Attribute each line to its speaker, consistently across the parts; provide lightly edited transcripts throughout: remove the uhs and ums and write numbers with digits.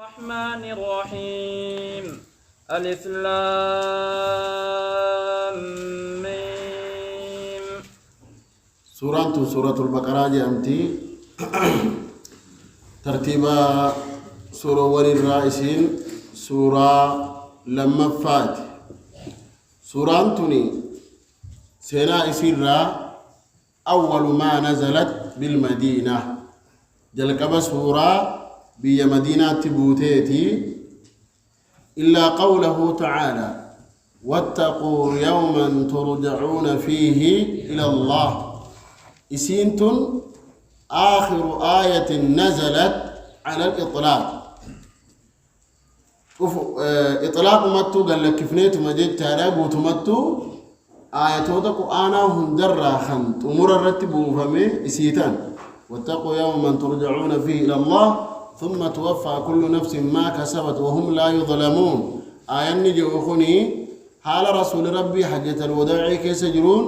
Speaker 1: الرحمن الرحيم ألف لام ميم
Speaker 2: سورة البقرة جامتي ترتيبا سورة ولي الرئيسين سورة لما فات سورة تني سينا إسيرا أول ما نزلت بالمدينة جلقب سورة بي مدينة تبوتيتي إلا قوله تعالى واتقوا يوما ترجعون فيه إلى الله إسينتن آخر آية نزلت على الإطلاق إطلاق متو قال لك كفنيت مجد تارابوت متو آياتو قرآنا هندرا خنت أمور الرتب وفهمي إسيتان واتقوا يوما ترجعون فيه إلى الله ثم توفى كل نفس ما كسبت وهم لا يظلمون آية نجي وخني حال رسول ربي حجة الوداع كيس جرون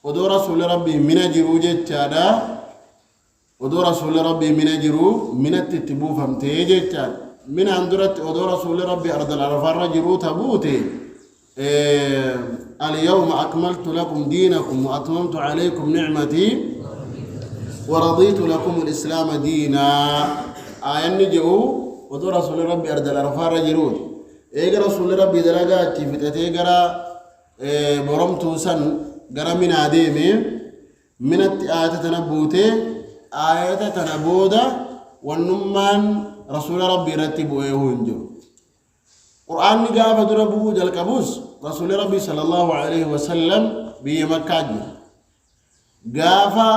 Speaker 2: ودو رسول ربي من جرو جتادا ودو رسول ربي من جرو من التتبو فمتي جتاد من عندرت ودو رسول ربي أرض العرفان جرو تبوتي اليوم أكملت لكم دينكم وأتممت عليكم نعمتي ورضيت لكم الإسلام دينا آية نجو ودو رسول ربي أرض العرفان جرو إيجا رسول ربي دلقاتي فتتي قرا برمتو سن قرا من عديمي من الآيات تنبوتي آيات تنبودا والنمان رسول ربي رتبوا ايهونجو قرآن نقاف دربو جلقبوس رسول ربي صلى الله عليه وسلم بي مكة قافا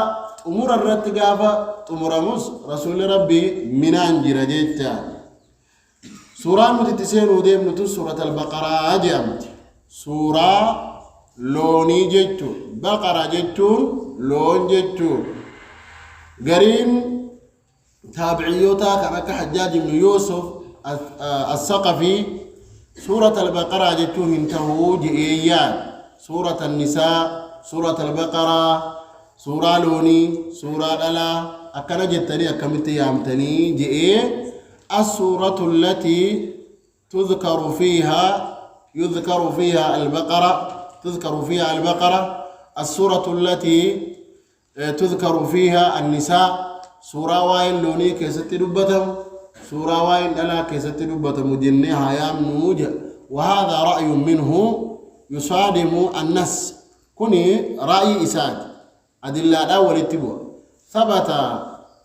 Speaker 2: أمور الرت قافا أمور موس رسول ربي منان جرجيتا سورة متتسين وديم نتو سورة البقرة أجامت سورة لوني جتو بقرة جتو لون جتو قرين تابعيوتا كانك حجاج بن يوسف الثقفي سورة البقرة جتو هنتهو جئيان سورة النساء سورة البقرة سورة لوني سورة ألا أكنا جتني أكملت يامتني جئي السورة التي تذكر فيها البقرة السورة التي تذكر فيها النساء سورة واين لوني كيست دبتم سورة واين ألا كيست دبتم جنها يام نوج وهذا رأي منه يصادم النص كني رأي إساد أدلة الأول اتبوع ثبت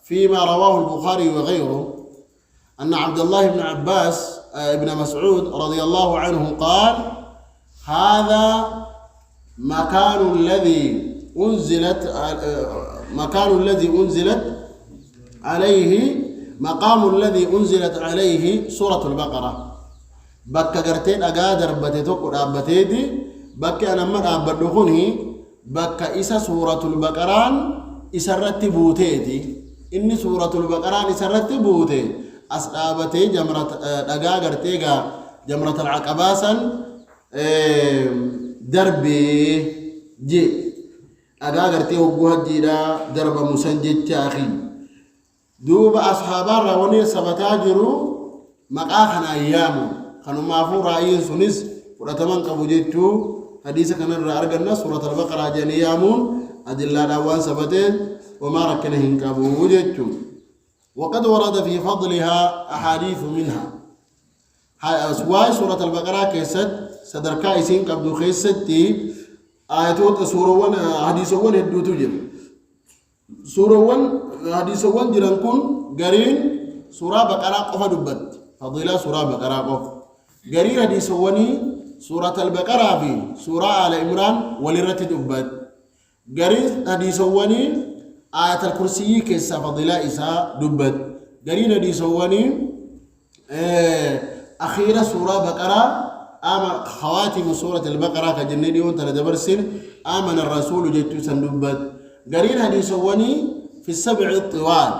Speaker 2: فيما رواه البخاري وغيره أن عبد الله بن عباس ابن مسعود رضي الله عنه قال هذا مكان الذي أنزلت عليه مقام الذي أنزلت عليه سورة البقرة بك قرتين أقادر بتتوك رابتيدي بك أنا من أبدخني بك إسا سورة البقرة إسا رتبوتيدي إني سورة البقرة إسا رتبوتي أصابتي جمرة أقاقرتيغا جمرة العقباسا دربي جي أقاقرتي وقوها جيدا درب مسنجد تاخي دوب أصحابا رواني سبتاجروا مقاخنا أيامو خانو مافو رأيين سنس ورتمن قبو جيتو حديثة كان رأرقنا سورة البقرة جانيامون أدلا دوان سبتين وما ركنهن قبو جيتو وقد ورد في فضلها أحاديث منها سواء سورة البقرة كيست صدر كايسين قبضو خيستي آياتوت سورة ون حديث ون هدو تجر سورة ون حديث ون جران كن قرين سورة بقرة قفا دبت فضيلة سورة بقرة قف قرين حديث وني سورة البقرة في سورة آل عمران ولرت دبت قرين حديث وني آية الكرسي كيسا فضيلة إساء دبت قرين حديث وني أخيرا سورة بقرة خواتم سورة البقرة كجنة ديون تلدبرسل آمن الرسول جيتو سندبت قرين حديث وني في السبع الطوال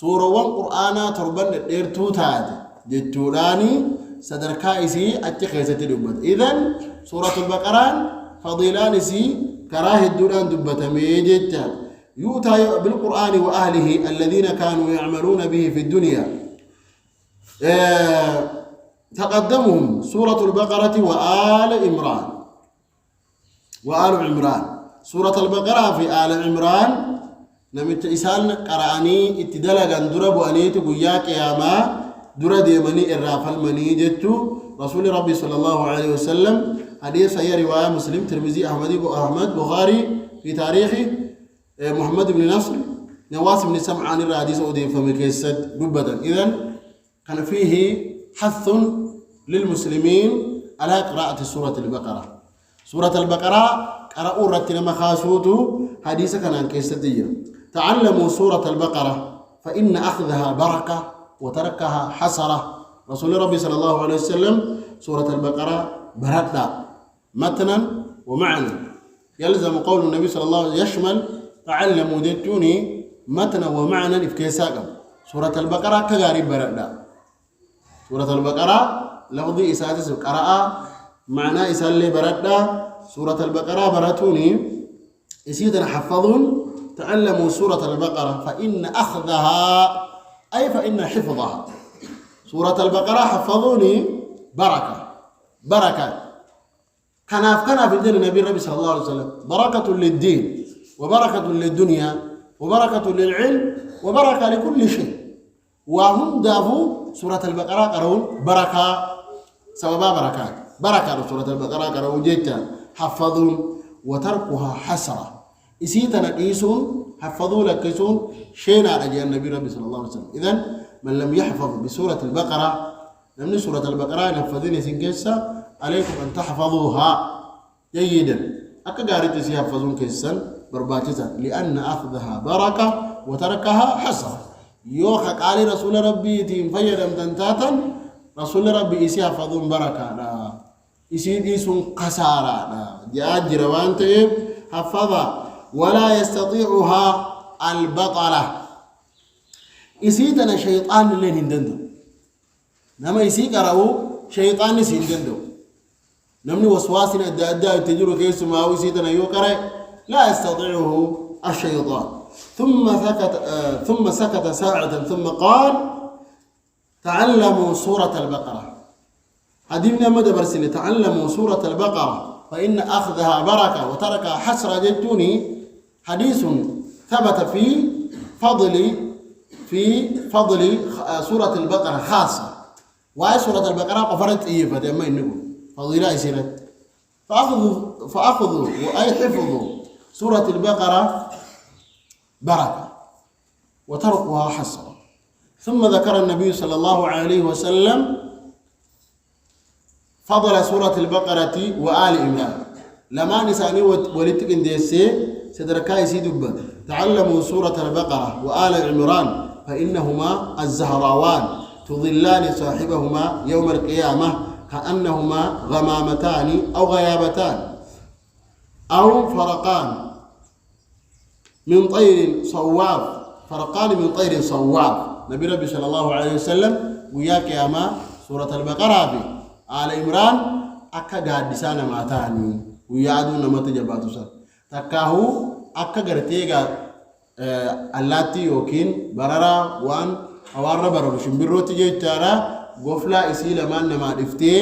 Speaker 2: سورة والقرآن تربن الديرتو تاد جيتو راني صدر كائسي أتخيزة دبت إذن سورة البقرة فضيلان سي كراه الدوران دبت ميجيتا يؤتى بالقرآن وأهله الذين كانوا يعملون به في الدنيا تقدمهم سورة البقرة وآل عمران. وآل عمران سورة البقرة في آل عمران نمت إسان قرآني اتدلقا درب أنيت قياك ياما درد يمني الرافل مني جتو رسول ربي صلى الله عليه وسلم حديث هي رواية مسلم ترمذي أحمد بخاري في تاريخه محمد بن نصر نواس بن سمعان الحديث أودي فمكيسد دبدا. إذن كان فيه حث للمسلمين على قراءة سورة البقرة. سورة البقرة قرأوا رتنا مخاسوتو حديث كان عن كيستدية. تعلموا سورة البقرة فإن أخذها بركة وتركها حسرة. رسول ربي صلى الله عليه وسلم سورة البقرة بركة متنا ومعنى. يلزم قول النبي صلى الله عليه وسلم يشمل تعلموا ديتوني متنا ومعنى إفكيساكم. سورة البقرة كغارب بركة. سورة البقرة لفظي إسادس قراءة معنى إسالي بركة. سورة البقرة براتوني إسيدنا حفظون تعلموا سورة البقرة فإن أخذها أي فإن حفظها. سورة البقرة حفظوني بركة كان في الدين النبي النبي صلى الله عليه وسلم بركة للدين وبركة للدنيا وبركة للعلم وبركة لكل شيء. وهم دافوا سورة البقرة قرون بركة سببا بركة سورة البقرة قرون جيتا حفظون وتركها حسرة. إسيتنا قيسون حفظوا لكيسون شينا رجال النبي ربي صلى الله عليه وسلم. إذن من لم يحفظ بسورة البقرة نمني سورة البقرة نفذين سنكيسا عليكم أن تحفظوها جيدا. أكا تسي يحفظون كيسا برباتيسا لأن أخذها بركة وتركها حسرة. يوخا قال رسول ربي تيم فيدم تنتاتا رسول ربي إسي يحفظون بركة لا إسي إيسون قسارة لا جاء وانت حفظها ولا يستطيعها البطلة. إسيتنا شيطان اللي هندندو نما يسيق رأو شيطان نسي هندندو نمني وسواسنا الداء تجرو كيس ما ويسيتنا يوكري لا يستطيعه الشيطان. ثم سكت ساعة ثم قال تعلموا سورة البقرة. هدينا مدى برسل تعلموا سورة البقرة فإن أخذها بركة وتركها حسرة جدوني. حديث ثبت في فضل سورة البقرة خاصة. وهي سورة البقرة قفرت إيه فتما إنه فضيلة يسيرت فأخذوا وأي حفظوا سورة البقرة بركة وتركها حسرة. ثم ذكر النبي صلى الله عليه وسلم فضل سورة البقرة وآل عمران لما نساني ولتقن ديسي سدركاي سيدبا. تعلموا سورة البقرة وآل عمران فإنهما الزهراوان تظلان صاحبهما يوم القيامة كأنهما غمامتان أو غيابتان أو فرقان من طير صواف. فرقان من طير صواف. نبي ربي صلى الله عليه وسلم وياك يا ما سورة البقرة في آل عمران أكا قادسان ماتاني ويادون متجباتو سر تكاهو أكا قرتيغا اللاتي يوكين برارا وان أوارا برارو شمبرو تجي تارا غفلا إسي لمان نما دفتي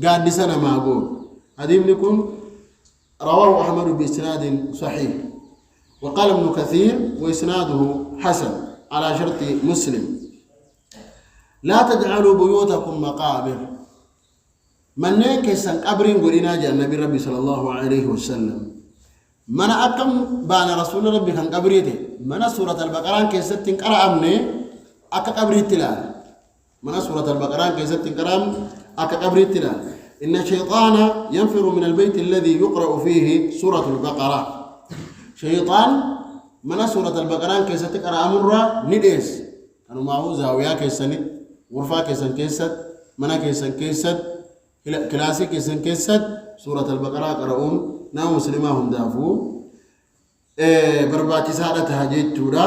Speaker 2: قادسان ما قول. هذه لكم رواه أحمد بإسناد صحيح. وقال ابن كثير وإسناده حسن على شرط مسلم. لا تجعلوا بيوتكم مقابر. من كيسان قبرين قلنا جاء النبي ربي صلى الله عليه وسلم. من أكم بان رسول ربي كان قبريته من سورة البقرة كيسان تنقرأ أمني أكا قبريت تلال. من سورة البقرة كيسان تنقرأ أكا قبريت تلال. إن الشيطان ينفر من البيت الذي يقرأ فيه سورة البقرة. شيطان من سورة البقرة كيسان تقرأ أمرا نديس كانوا معه زاوية كيسان غرفة كيسان كيسان منا كيسان كيسان كلاسيك كيسان كيسان سورة البقرة قرؤون نام مسلمهم دافو برباكي سادتها جيت تورا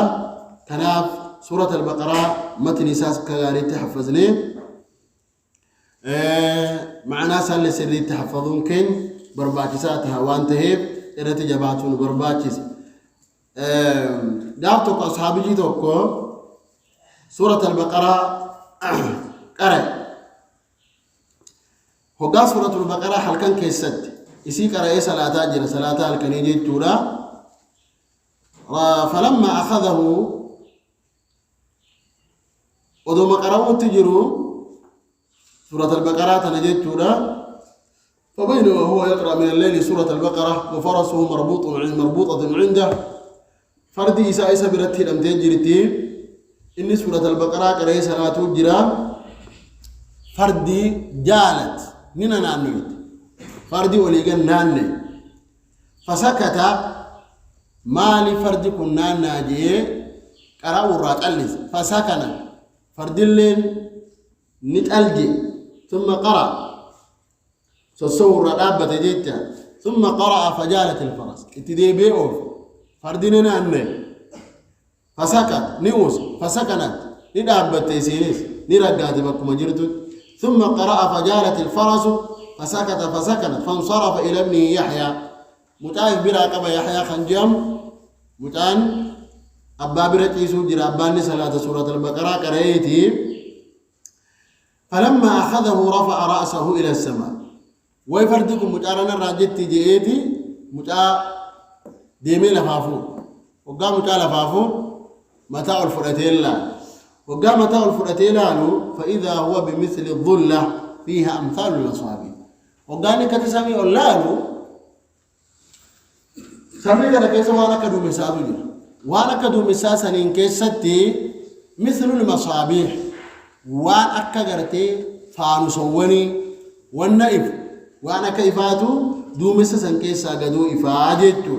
Speaker 2: تناف سورة البقرة متن ساس كغاري تحفظني مع ناس اللي سري تحفظون كن برباكي سادتها وانتهيب إرتي جباتون برباكي دافتوك أصحابي جيتوكو سورة البقرة قرأ هقا سورة البقرة حلقا كيست إسي قرأ صلاة جرى صلاة الكنيجي التولى فلما أخذه ودوما قرأوا تجروا سورة البقرة تنجي التولى فبينما هو يقرأ من الليل سورة البقرة وفرسه مربوطة عنده فردي إسا برتي لم تجرتي إن سورة البقرة قرأ صلاة جرى فردي جالت نينا نانويت فردي وليغن ناني فسكت مالي فردي كنا ناجي قرأوا الراتلس فسكن فردي اللين نتألجي ثم قرأ سوّر الأبة جيتا ثم قرأ فجالت الفرس اتدي بيئوف فردي ناني فسكت نيوس فسكنت ندابت تيسينيس نرقات بكم جرتو ثم قرأ فجالت الفرس فسكنت فانصرف إلى ابنه يحيى متعاف بلا قبا يحيى خنجم متعان أبا برتي سجر أباني صلاة سورة البقرة قرأيتي فلما أخذه رفع رأسه إلى السماء ويفردكم متعارنا راجت جئتي متع ديمي لفافو وقام متع لفافو متاع الفرتيلا وقام متاع الفرتيلا فإذا هو بمثل الظلة فيها أمثال الأصابع وقال كتسمي الله سمي لك كيس وانا كدو مساجي وانا كدو مساسنين كيستي مثل المصابيح وانا كغرتي فانوسوني والنائف وانا كيفاتو دو مسسن كيسا غدو افاجتو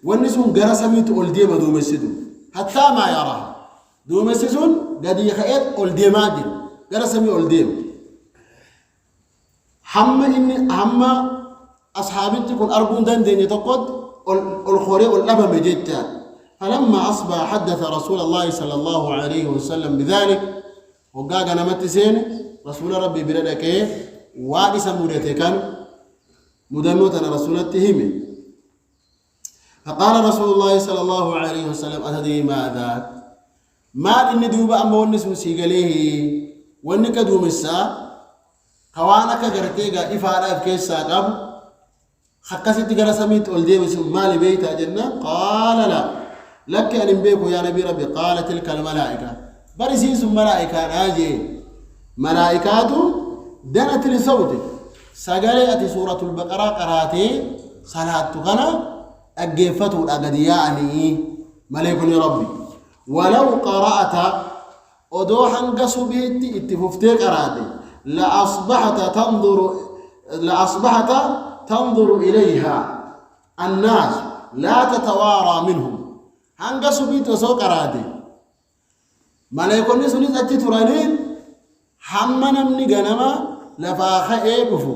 Speaker 2: ونسون غرسميت اولدي بدو مسدو حتى ما يراها دو مسسون غدي خيت اولدي ماجي غرسمي اولدي هم أصحابي تكون أرجون دندني تقود الخوري واللبن بجدة فلما أصبح حدث رسول الله صلى الله عليه وسلم بذلك وقال أنا متسين رسول ربي بردك وادي سمودته كان مدنوتنا رسول التهمي فقال رسول الله صلى الله عليه وسلم أتدري ماذا ما إن دوب أما ونس مسيقليه ونك دوم الساعة كوانك غرتيغا إفارة كيسا قب خكست غرسميت أولدي بسم مالي بيتا جنة قال لا لك أن بيكو يا نبي ربي قال تلك الملائكة برسيس ملائكة ناجي ملائكات دنت لصوتك سقالي سورة البقرة قراتي صلاة غنا أجفتوا الأقدياني ملك ربي ولو قرأت أدوحا قصو بيتي اتففتي قراتي لأصبحت تنظر إليها الناس لا تتوارى منهم هنگا سبيت وسو قراتي ملائكوني سنيت أتي ترانين حمنا من غنما لفاخ ايبفو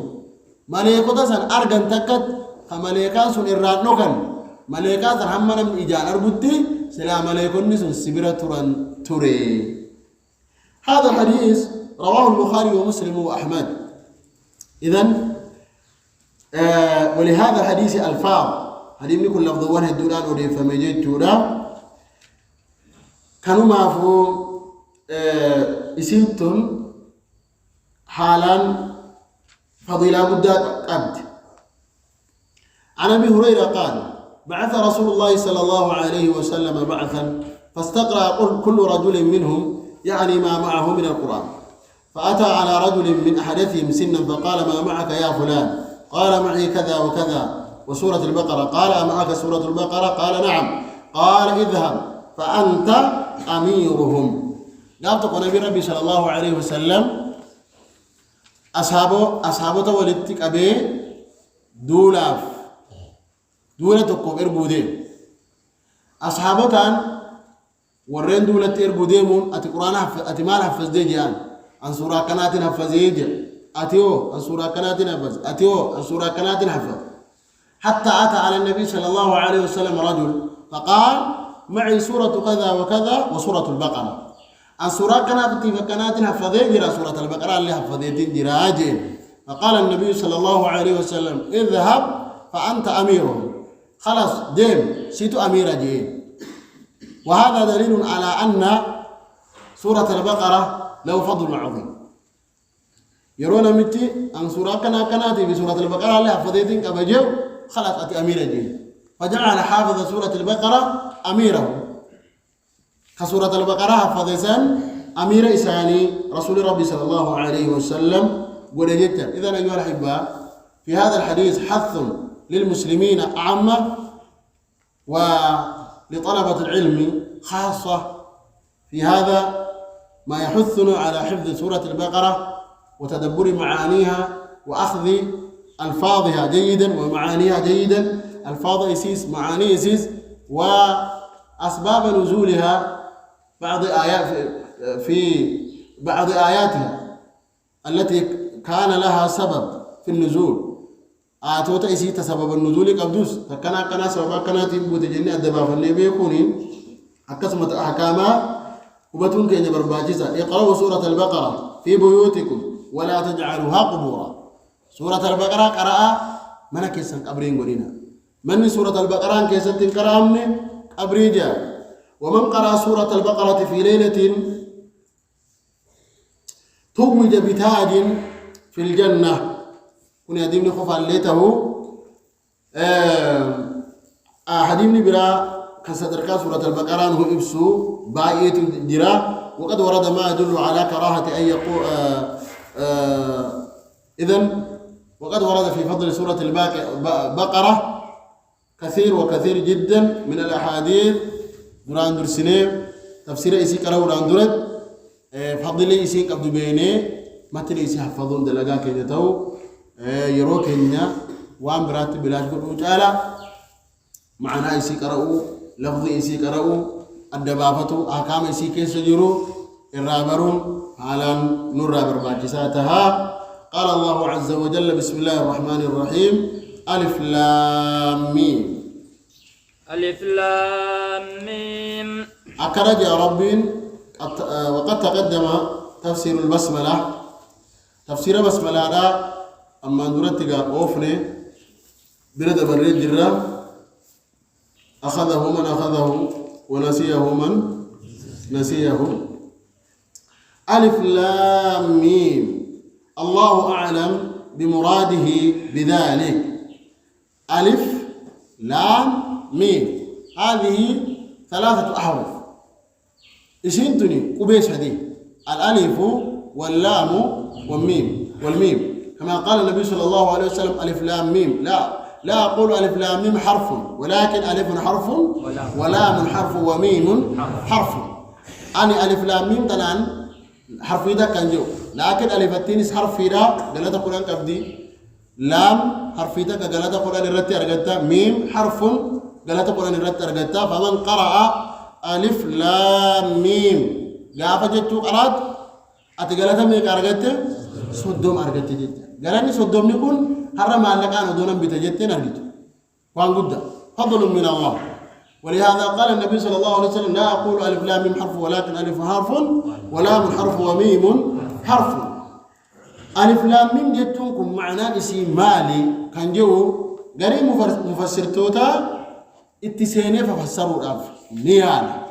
Speaker 2: ملائكوتا سن أرغن تكت فملائكا سن إرانوكن ملائكا سن حمنا من إجان أربطي سلا ملائكوني سن سبرة تران تري هذا الحديث رواه البخاري ومسلم وأحمد إذن ولهذا الحديث ألفاظ حديث نقول لفظ واحد الدولار ودي فمجيد تودا كانوا معفو إسيتم حالا فضيلة مدة قبد عن أبي هريرة قال بعث رسول الله صلى الله عليه وسلم بعثا فاستقرأ كل رجل منهم يعني ما معه من القرآن فأتى على رجل من أحدثهم سنا فقال ما معك يا فلان قال معي كذا وكذا وسورة البقرة قال أمعك سورة البقرة قال نعم قال اذهب فأنت أميرهم قالت النبي ربي صلى الله عليه وسلم أصحابه ولدتك أبي دولتكم إربودين أصحابه ورين دولت إربوديمون أتي قرآن أتي مال حفظ دي جيان أن سورة كنات حفظيج أتيو أن سورة كنات حفظ أتيو أن سورة كنات حفظ حتى أتى على النبي صلى الله عليه وسلم رجل فقال معي سورة كذا وكذا وسورة البقرة أن سورة كنات حفظيج سورة البقرة اللي حفظيتين جراجين فقال النبي صلى الله عليه وسلم اذهب فأنت أميرهم خلاص ديم سيتو أمير جين وهذا دليل على أن سورة البقرة له فضل عظيم يرون متي أن سورة كناتي بسورة البقرة لها فضيتين كبجو خلاص أتي أمير الدين فجعل حافظ سورة البقرة أميره كسورة البقرة حفظسان أمير إساني رسول ربي صلى الله عليه وسلم قل جدا. إذن أيها الأحباء في هذا الحديث حث للمسلمين عامة ولطلبة العلم خاصة في هذا ما يحثنا على حفظ سورة البقرة وتدبر معانيها وأخذ ألفاظها جيدا ومعانيها جيدا. ألفاظ إسيس معاني إسيس وأسباب نزولها بعض آيات في بعض آياتها التي كان لها سبب في النزول آتوتا إسيت سبب النزول قبدوس فكنا سبب كنا تبوت جنة الدبا فاللي بيكونين أقسمت أحكاما وبتون كين برباجزة. اقرأوا سورة البقرة في بيوتكم ولا تجعلوها قبورا. سورة البقرة قرأ من كيسن قبرين قرينا من سورة البقرة كيسن تنقرأ قبريجا. ومن قرأ سورة البقرة في ليلة توج بتاج في الجنة كن يديمني خفا ليته حديمني برا كسدركا سورة البقرة هو إبسو بايت جرا. وقد ورد ما يدل على كراهة أن يقول إذن وقد ورد في فضل سورة البقرة كثير جدا من الأحاديث دران درسنين تفسير إيسي كرا وران درد فضل إيسي قبض بيني متن إيسي حفظون دلقا كينتو يرو كينيا وان برات بلاش قلو جالا معنا إيسي كراو لفظ إيسي كراو الدبافتو أحكام إيسي كيس جرو الرابرون على نور رابر باكساتها. قال الله عز وجل بسم الله الرحمن الرحيم ألف لام ميم.
Speaker 1: ألف لام ميم.
Speaker 2: أكرج يا رب وقد تقدم تفسير البسملة. تفسير بسملة لا أما ندرتك أوفني برد بريد جرا أخذه من أخذه ونسيه من نسيه. ألف لام ميم الله أعلم بمراده بذلك. ألف لام ميم هذه 3 أحرف إشنتني قبيش هذه الألف واللام والميم كما قال النبي صلى الله عليه وسلم ألف لام ميم. لا أقول ألف لام ميم حرف ولكن ألف حرف ولام حرف وميم حرف. أنا ألف لام ميم تنان حرف إذا كان جو لكن ألف التنس حرف إذا قلت قرآن كبدي لام حرف إذا قلت قرآن الرتي أرجعتا ميم حرف قلت قرآن الرتي أرجعتا. فمن قرأ ألف لام ميم قافة جتو قرأت أتقلت ميك أرجعتا صدوم أرجعتا جتا قالني صدوم نكون حرم عليك أنا دونا بتجتين أرجعتا وان قد فضل من الله. ولهذا قال النبي صلى الله عليه وسلم لا أقول ألف لام ميم حرف ولكن ألف حرف ولام حرف وميم حرف. ألف لام ميم جتونكم معناه اسم مالي كان جو غير مفسر توتا اتسيني ففسروا الألف نيانا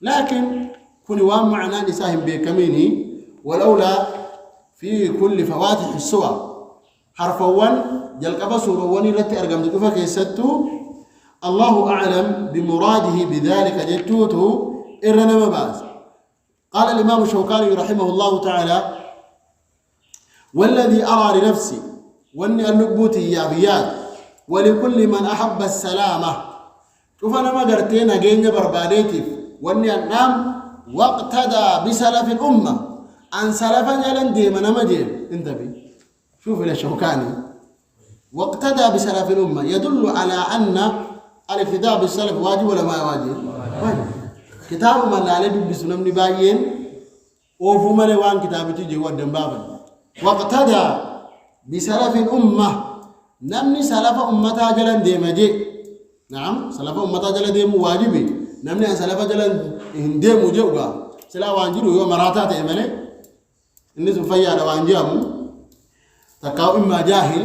Speaker 2: لكن كل وام معناه نساهم بكميني ولولا في كل فواتح السور حرف ون جلقب سورة وني التي أرقم تكفى كيستو. الله أعلم بمراده بذلك جتوته إرنا مباز. قال الإمام الشوكاني رحمه الله تعالى والذي أرى لنفسي واني النبوتي يا بياد ولكل من أحب السلامة شوف أنا ما قرتين أجيني برباديتي واني أنام واقتدى بسلف الأمة عن سلفا يلن ديما نمجيل انتبه شوف الشوكاني واقتدى بسلف الأمة يدل على أن الاقتداء بالسلف واجب ولا ما واجب؟ واجب. كتاب من عليه بسنة من باين وفما لوان كتابتي جوا دمبابا. واقتدى بسلف الأمة نمني سلف أمتها جلن ديمجي. نعم سلف أمتها جلن ديم واجبي نمني سلف جلن ديم وجوغا سلا وانجلو يوم مراتا تيمني الناس فيا وانجامو تقاو إما جاهل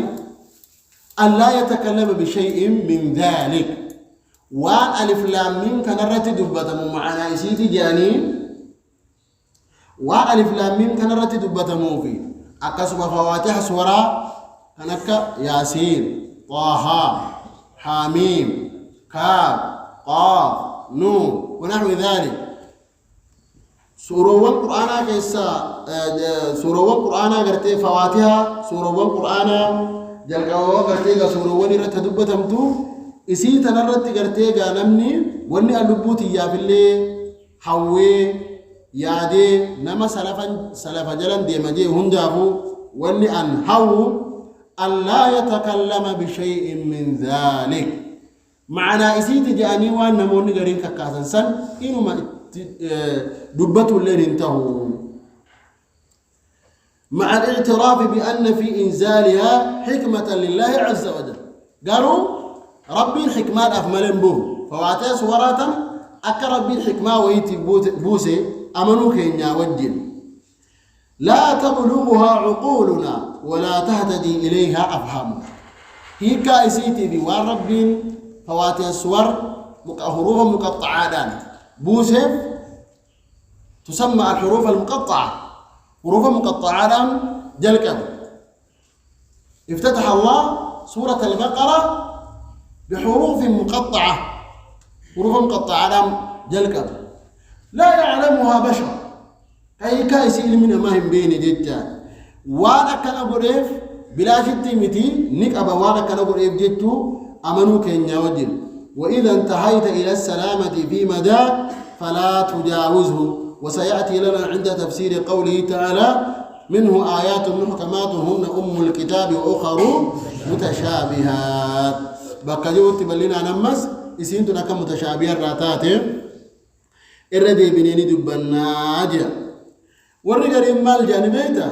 Speaker 2: أن لا يتكلم بشيء من ذلك. وان ألف لام ميم كان رتي دبته معنا يسيتي جاني وألف لام ميم كان رتي دبتمو في أكسب فواتح سورة كانك ياسين طه حاميم كاف قاف نون ونحو ذلك سورة القرآن كيسا سورة القرآن قرتي فواتها سورة القرآن جلقوا قرتي سورة ونرت دبتمتو إسي تنرت قرتي قانمني وني اللبوتي يا بالله حوي يادي نما سلفا جلن دي مجي هنجابو وني أن هو أن لا يتكلم بشيء من ذلك معنى إسيتي جاني وان نموني غرين كاكاسن سن إنو ما دبتو اللين انتهوا مع الاعتراف بأن في إنزالها حكمة لله عز وجل قالوا ربي الحكمات أفملن بو فواتي سوراتا أكا ربي الحكمة ويتي بوسي أمنوا كينيا وجل لا تبلغها عقولنا ولا تهتدي إليها أفهامنا هيكا إسيتي بوان ربي فواتي السور حروف مقطعة بوسف تسمى الحروف المقطعة حروف مقطعة جلكا افتتح الله سورة البقرة بحروف مقطعة حروف مقطعة جلكا لا يعلمها بشر أي كايس من أماهم بين جدا وانا كان أقريف بلا شتي متي نك أبا وانا كان أقريف جدو أمنوا كينيا وجل وإذا انتهيت إلى السلامة في مدى فلا تجاوزه وسيأتي لنا عند تفسير قوله تعالى منه آيات محكمات هن أم الكتاب وأخر متشابهات بقى جوت بلنا نمس إسينتنا كم متشابهات راتات الردي بنيني دبناجة والرجال مال جانبيته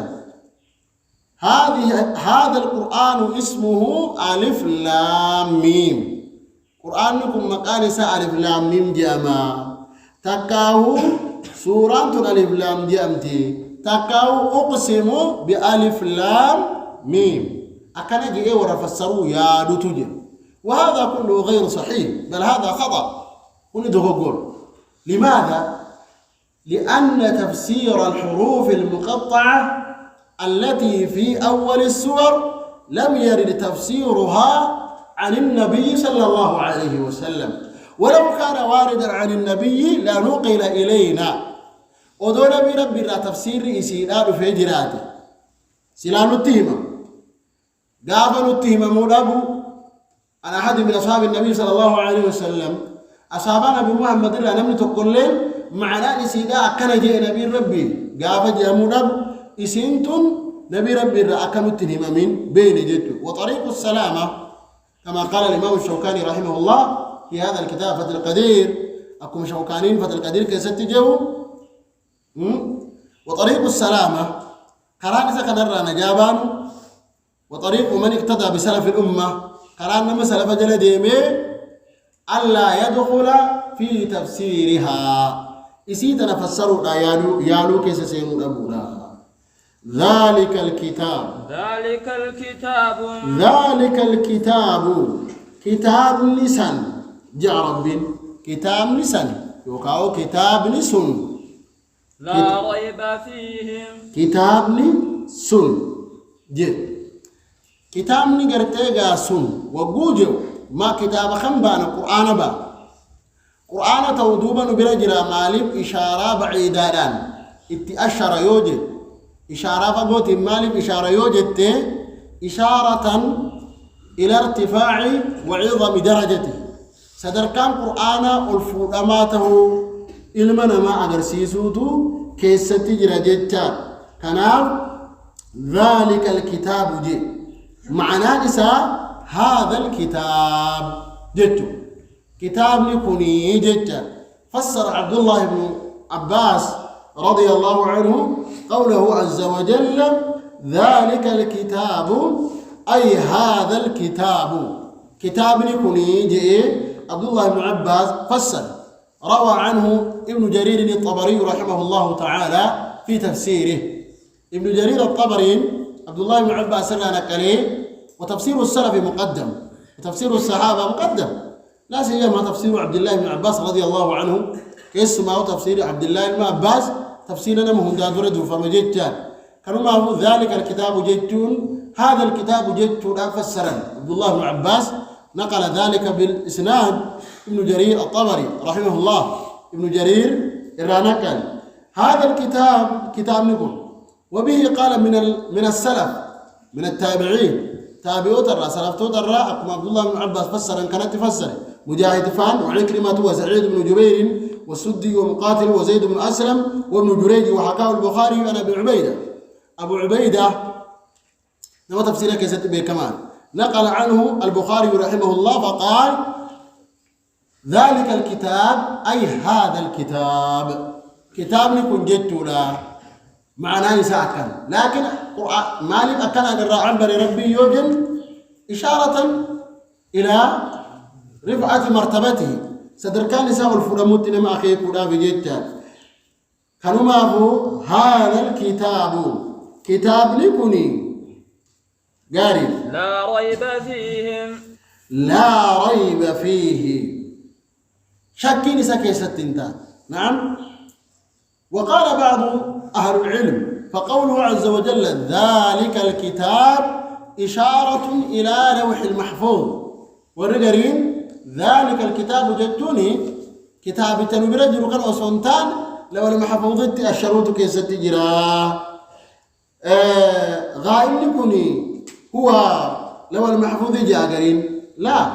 Speaker 2: هذا القرآن اسمه ألف لام ميم قرآنكم مقالس ألف لام ميم جاما تكاو سورة ألف لام جامتي تكاو أقسم بألف لام ميم أكن جئ ورفسروا يا دوتوجي وهذا كله غير صحيح بل هذا خطأ ونقول لماذا؟ لأن تفسير الحروف المقطعة التي في أول السور لم يرد تفسيرها عن النبي صلى الله عليه وسلم ولو كان واردا عن النبي لنقل إلينا ودون برب لا تفسير إسيداد في جراته سلام التهمة قابل التهمة مولابو أنا أحد من أصحاب النبي صلى الله عليه وسلم أصحابنا بمحمد الله نمني تقول لهم معنى إسيدا أكنا جاء نبي ربي قابل جاموناب إسنتم نبي ربي أكمل التهمة من بين جدو وطريق السلامة كما قال الإمام الشوكاني رحمه الله في هذا الكتاب فتح القدير أكم شوكانين فتح القدير كيست جو وطريق السلامة قران إذا كنرى نجابان وطريق من اقتدى بسلف الأمة قران نما سلف جلديمي ألا يدخل في تفسيرها إسيت نفسروا يالو كيس سيمون أبونا ذلك الكتاب كتاب لسان جاء رب كتاب لسان يقاو كتاب لسن
Speaker 1: لا ريب فيهم
Speaker 2: كتاب لسن جد كتاب نقرتيغا سن وقوجو ما كتاب خنبان قرآن با قرآن تودوبا برجل مالب إشارة بعيدان اتأشر يوجد إشارة فقوت مالب إشارة يوجد إشارة إلى ارتفاع وعظم درجته صدر كان قرآن الفؤماته إلمنا ما أغرسيسوتو كيس تجرى جتا كناف ذلك الكتاب جي معنى نساء هذا الكتاب جتو كتاب لكني جتا فسر عبد الله بن عباس رضي الله عنه قوله عز وجل ذلك الكتاب أي هذا الكتاب كتاب لكني جي عبد الله بن عباس فسر روى عنه ابن جرير الطبري رحمه الله تعالى في تفسيره ابن جرير الطبري عبد الله بن عباس نقله وتفسير السلف مقدم وتفسير الصحابة مقدم لا سيما تفسير عبد الله بن عباس رضي الله عنه اسمه تفسير عبد الله بن عباس تفسيرنا مهم دادورة فما جتان كانوا ما هو ذلك الكتاب جتون هذا الكتاب جتون فسرا عبد الله بن عباس نقل ذلك بالإسناد ابن جرير الطبري رحمه الله ابن جرير الرانكل هذا الكتاب كتاب نقول وبه قال من السلف من التابعين تابعوا ترى سلفتوا ترى عبد الله بن عباس فسر ان كانت تفسر مجاهد فان وعكرمة وسعيد بن جبير والسدي ومقاتل وزيد بن اسلم وابن جريج وحكاه البخاري عن ابي عبيده ابو عبيده نما تفسيره كيست به كمان نقل عنه البخاري رحمه الله فقال ذلك الكتاب اي هذا الكتاب كتاب نكون جدت له معناه ساكن لكن مالك أكن أن الرعب لربي يوجد إشارة إلى رفعة مرتبته صدر كان يساوي الفرموت لما أخي كودا بجيتا كانوا ما هو هذا الكتاب كتاب لكني قارب
Speaker 1: لا ريب فيهم
Speaker 2: لا ريب فيه شكين سكيست انت نعم وقال بعض أهل العلم فقوله عز وجل ذلك الكتاب إشارة إلى لوح المحفوظ والرجرين ذلك الكتاب جدوني كتاب تنبرج كان وسنتان لو المحفوظ الشروط كيس تجرا غائب لكني هو لو المحفوظ جاغرين لا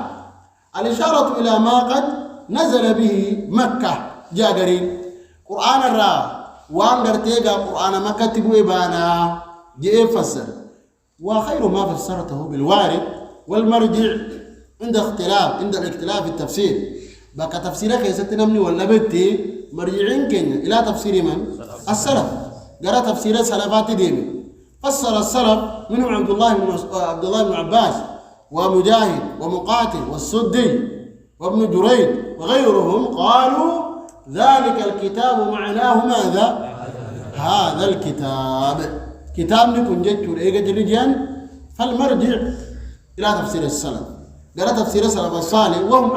Speaker 2: الإشارة إلى ما قد نزل به مكة جاغرين قرآن الرا وان غرتيغا قرآن ما كتبوا إبانا جئ فسر وخير ما فسرته بالوارد والمرجع عند الاختلاف في التفسير بقى تفسيرك يستنمني ولا بدي مرجعين كن إلى تفسير من؟ السلف قرأ تفسير السلفات ديبي فسر السلف منهم عبد الله بن عباس ومجاهد ومقاتل والسدي وابن جريج وغيرهم قالوا ذلك الكتاب معناه ماذا؟ هذا الكتاب كتاب نكون جدت لإيجا جريجيان فالمرجع إلى تفسير السلف قال تفسير السلف الصالح وهم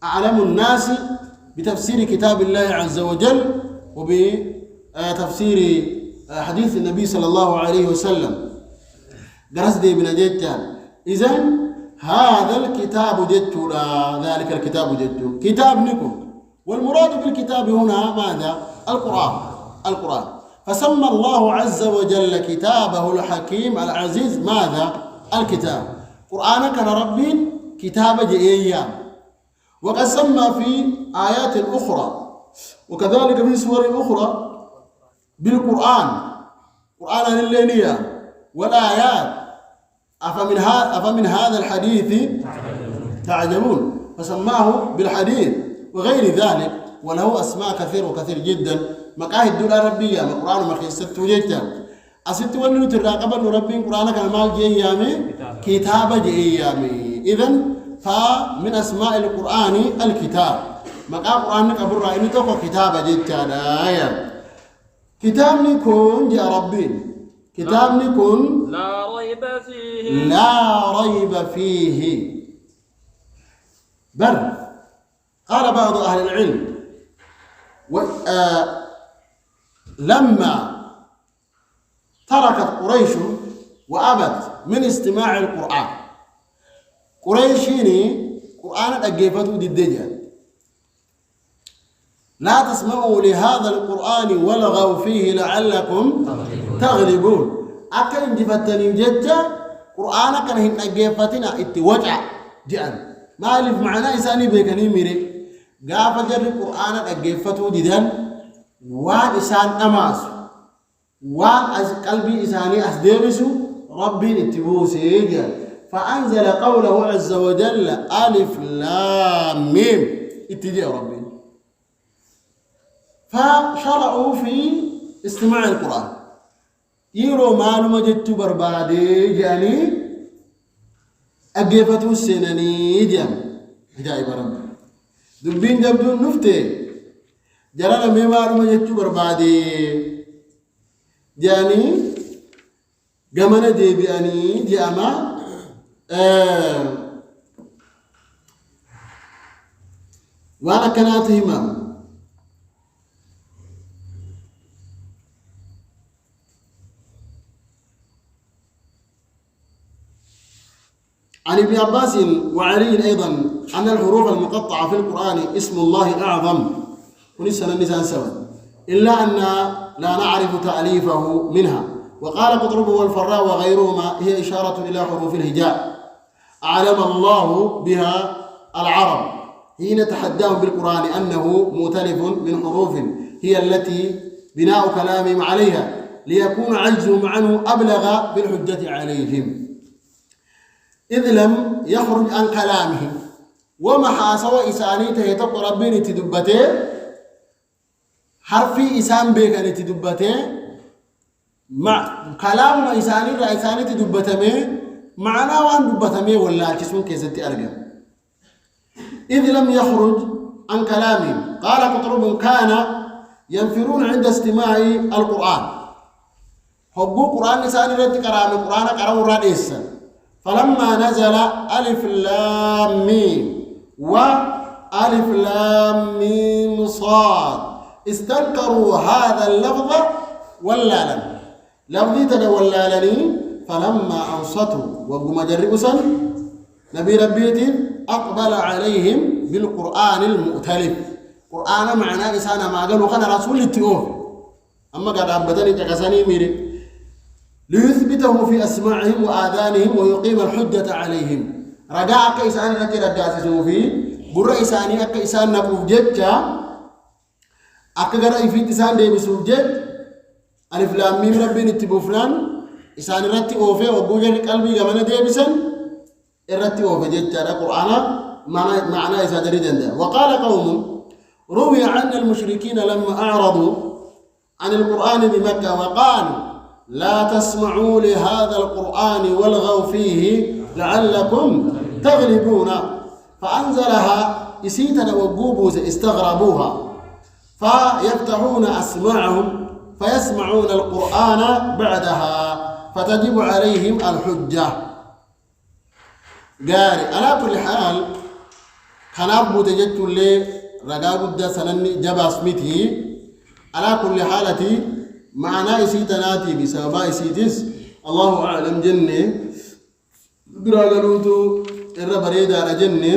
Speaker 2: أعلم الناس بتفسير كتاب الله عز وجل وبتفسير حديث النبي صلى الله عليه وسلم درس دي بن جدتان إذن هذا الكتاب جدت ذلك الكتاب جدت كتاب نكون والمراد بالكتاب هنا ماذا؟ القرآن فسمى الله عز وجل كتابه الحكيم العزيز ماذا؟ الكتاب قرآنك ربي كتاب جئيا وقد سمى في آيات أخرى وكذلك في سور أخرى بالقرآن قرآن الليلية والآيات أفمن هذا الحديث تعجبون فسماه بالحديث وغير ذلك وله أسماء كثير جدا مقاهد دولة ربية القرآن مخيصة جدا أست ونو تراقب أن ربي القرآن كان مال جيامي كتاب جيامي إذن فمن أسماء القرآن الكتاب مقا القرآن كبر رأيني توقع كتاب جدا كتاب نكون يا ربي كتاب نكون لا ريب فيه بل قال بعض أهل العلم لما تركت قريش وأبت من استماع القرآن قريشيني قرآن أجيبته ضدها لا تسمعوا لهذا القرآن والغوا فيه لعلكم تغلبون أكن جفتني جدا قرآن كان هن أجيبتنا اتوجع جأن ما ألف معنا إساني بيكني ميري قاف جر القرآن أجيبته ديدان وان إسان أماس وان قلبي إساني أسديبسو ربي اتبوسي فأنزل قوله عز وجل ألف لام ميم اتجاه ربي فشرعوا في استماع القرآن يرو معلومة جدت بربادي يعني أجيبته السناني جام هجاي بربي دبين جبدون نفتي جرانا مي معلومة جدت بربادي يعني جمانا دي بياني دي أما وانا كانت همام عن ابن عباس وعلي أيضا أن الحروف المقطعة في القرآن اسم الله أعظم ونسأل النساء سوا إلا أن لا نعرف تأليفه منها. وقال قطرب والفراء وغيرهما هي إشارة إلى حروف الهجاء أعلم الله بها العرب حين تحداهم بالقرآن أنه مؤتلف من حروف هي التي بناء كلامهم عليها ليكون عجزهم عنه أبلغ بالحجة عليهم إذ لم يخرج عن كلامهم ومحا سوى إسانيته يتقى ربين تدبته حرفي إسان بيك تدبته مع كلام إساني تدبته معنا وان دبته ولا كسم كيستي أرجع إذ لم يخرج عن كلامهم. قال قطرب كان ينفرون عند استماع القرآن حبوا القرآن لسان رد كرام القرآن قرأوا رئيسا فلما نزل ألف لام ميم وألف لام ميم صاد استنكروا هذا اللفظ ولالا لفظي تدولالني فلما أنصتوا وقم جرئسا نبي ربيتي أقبل عليهم بالقرآن المؤتلف قرآن معناه لسانا ما قالوا كان رسول التئوف أما قد أبتني تكساني ميري ليثبته في أسماعهم وآذانهم ويقيم الحجة عليهم رجاء كيسان لكي رداسسوا فيه برا إساني أكا إسان نقوف جدّا أكا قرأي في تسان دي بسوف جد ألف لام ميم ربي نتبو فلان إسان رتي أوفي وبوجه قلبي كمان دي بسن الرتي أوفي جدّا القرآن معنى إسان دريدن. وقال قوم روي عن المشركين لما أعرضوا عن القرآن بمكة وقالوا لا تسمعوا لهذا القرآن والغوا فيه لعلكم تغلبون فأنزلها إسيتنا وقوبوز استغربوها فيفتحون أسماعهم فيسمعون القرآن بعدها فتجب عليهم الحجة. قال على كل حال كان أبو تجدت لي رقاب الدسنني جبا سميتي على كل حالة معنى إسيتناتي بسبب إسيتس الله أعلم جنة براغلوتو الربريد على جنة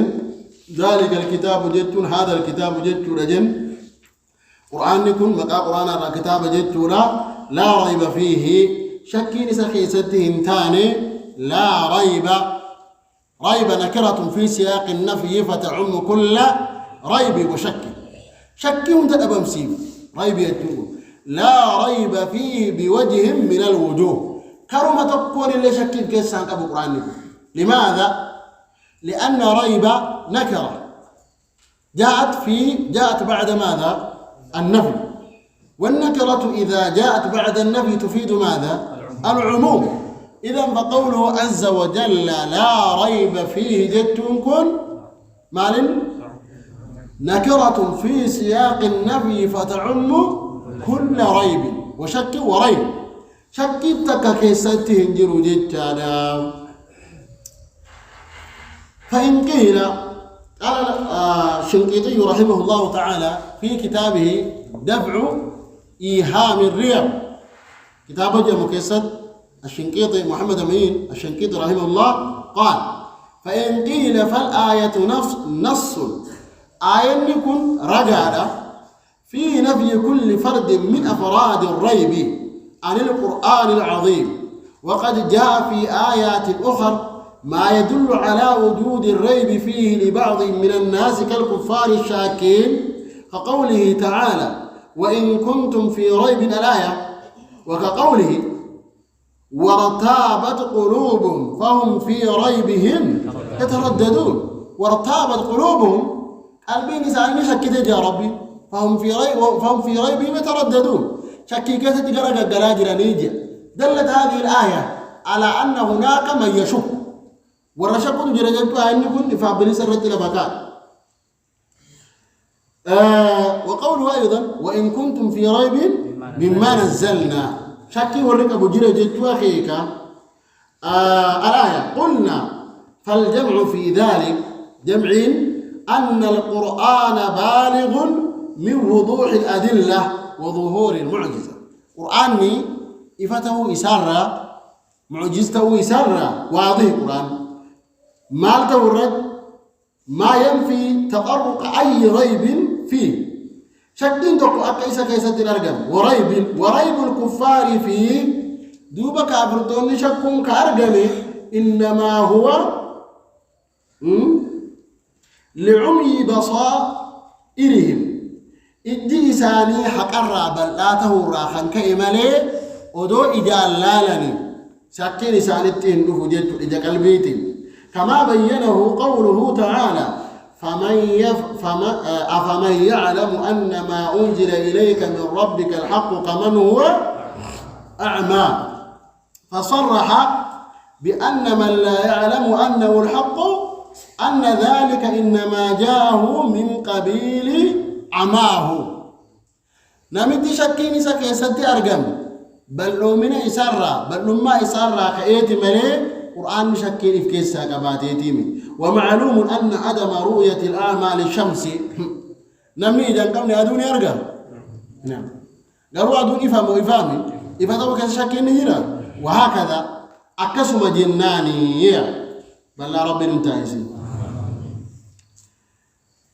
Speaker 2: ذلك الكتاب جتون هذا الكتاب جتون رجن قرآن يكون مقا قرآن الكتاب جتون لا ريب فيه شكين سخيستهم تاني لا ريب نكرة في سياق النفي فتعم كل ريب وشك شكي تدب مسيب ريب يتوب لا ريب فيه بوجه من الوجوه كرمة تكون اللي شكل كيسان أبو قرآن. لماذا؟ لأن ريب نكرة جاءت بعد ماذا؟ النفي والنكرة إذا جاءت بعد النفي تفيد ماذا؟ العموم. إذا فقوله عز وجل لا ريب فيه جدتكم مال نكرة في سياق النفي فتعم كل ريب وشك وريب شك تككيسته انجروا جتانا. فإن قيل قال الشنقيطي رحمه الله تعالى في كتابه دفع إيهام الرياء كتاب جاء مكيسد الشنقيطي محمد أمين الشنقيطي رحمه الله قال فإن قيل فالآية نص آية يكون رجالة في نفي كل فرد من أفراد الريب عن القرآن العظيم وقد جاء في آيات أخرى ما يدل على وجود الريب فيه لبعض من الناس كالكفار الشاكين كقوله تعالى وإن كنتم في ريب الآية وكقوله وارتابت قلوبهم فهم في ريبهم يترددون. وارتابت قلوبهم قلبي نسألني شكيت يا ربي فهم في ريبهم يترددون شكيكة تقرأ الجلاجر نيجي. دلت هذه الآية على أن هناك من يشك والرشق جرجتها أن يكون فابليس الرجل بكاء. وقوله أيضا وإن كنتم في ريب مما نزلنا شكي ورق أبو جرجتها خيكا الآية قلنا فالجمع في ذلك جمعين أن القرآن بالغ من وضوح الأدلة وظهور المعجزة. قرآني إفته إسارة معجزته إسارة واضح قرآن مالته الرد ما ينفي تطرق أي ريب فيه شكين تقو أكيسا كيسة الأرقم وريب الكفار فيه دوبا كافرتون شكون كأرقم إنما هو لعمي بصائرهم إدي إساني حقرى بلاته راخا كإمالي ودو إجال لالني ساكين إساني التهنف جدت إجا قلبيتي كما بينه قوله تعالى أفمن يعلم أن ما أنزل إليك من ربك الحق كمن هو أعمى فصرح بأن من لا يعلم أنه الحق أن ذلك إنما جاءه من قبيل عماه نمت شكين سكيستي أرقم بل لو من إسرى بل لما إسرى كأيتي ملي قرآن شكين في كيسا كباتيتيمي ومعلوم أن عدم رؤية الأعمال الشمس نمني إذا قمني أدوني أرقم نعم قالوا أدوني إفهامي إفهموا كيسا شكين هنا وهكذا أكسم جناني بل لا رب انتهي